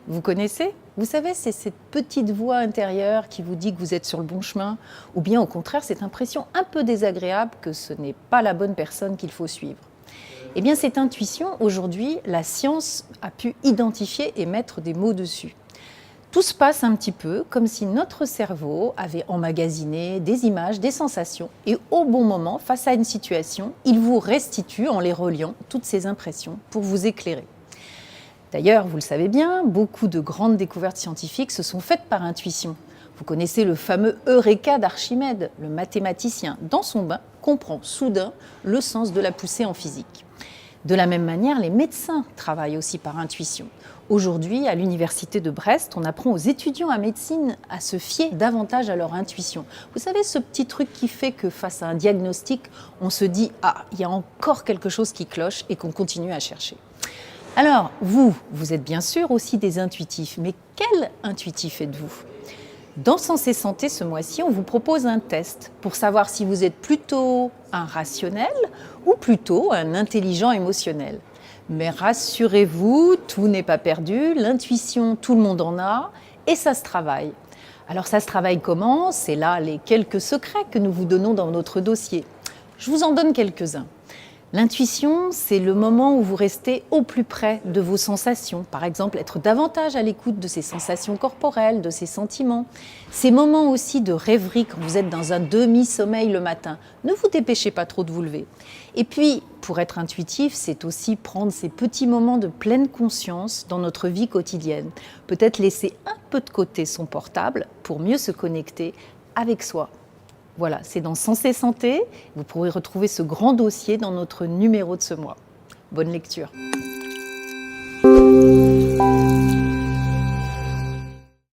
Vous connaissez? Vous savez, c'est cette petite voix intérieure qui vous dit que vous êtes sur le bon chemin, ou bien au contraire, cette impression un peu désagréable que ce n'est pas la bonne personne qu'il faut suivre. Eh bien, cette intuition, aujourd'hui, la science a pu identifier et mettre des mots dessus. Tout se passe un petit peu comme si notre cerveau avait emmagasiné des images, des sensations, et au bon moment, face à une situation, il vous restitue en les reliant toutes ces impressions pour vous éclairer. D'ailleurs, vous le savez bien, beaucoup de grandes découvertes scientifiques se sont faites par intuition. Vous connaissez le fameux Eureka d'Archimède, le mathématicien, dans son bain, comprend soudain le sens de la poussée en physique. De la même manière, les médecins travaillent aussi par intuition. Aujourd'hui, à l'université de Brest, on apprend aux étudiants en médecine à se fier davantage à leur intuition. Vous savez, ce petit truc qui fait que face à un diagnostic, on se dit « Ah, il y a encore quelque chose qui cloche » et qu'on continue à chercher. Alors, vous êtes bien sûr aussi des intuitifs, mais quel intuitif êtes-vous ? Dans Sens & Santé, ce mois-ci, on vous propose un test pour savoir si vous êtes plutôt un rationnel ou plutôt un intelligent émotionnel. Mais rassurez-vous, tout n'est pas perdu, l'intuition, tout le monde en a, et ça se travaille. Alors ça se travaille comment ? C'est là les quelques secrets que nous vous donnons dans notre dossier. Je vous en donne quelques-uns. L'intuition, c'est le moment où vous restez au plus près de vos sensations. Par exemple, être davantage à l'écoute de ces sensations corporelles, de ces sentiments. Ces moments aussi de rêverie quand vous êtes dans un demi-sommeil le matin. Ne vous dépêchez pas trop de vous lever. Et puis, pour être intuitif, c'est aussi prendre ces petits moments de pleine conscience dans notre vie quotidienne. Peut-être laisser un peu de côté son portable pour mieux se connecter avec soi. Voilà, c'est dans Sens & Santé. Vous pourrez retrouver ce grand dossier dans notre numéro de ce mois. Bonne lecture.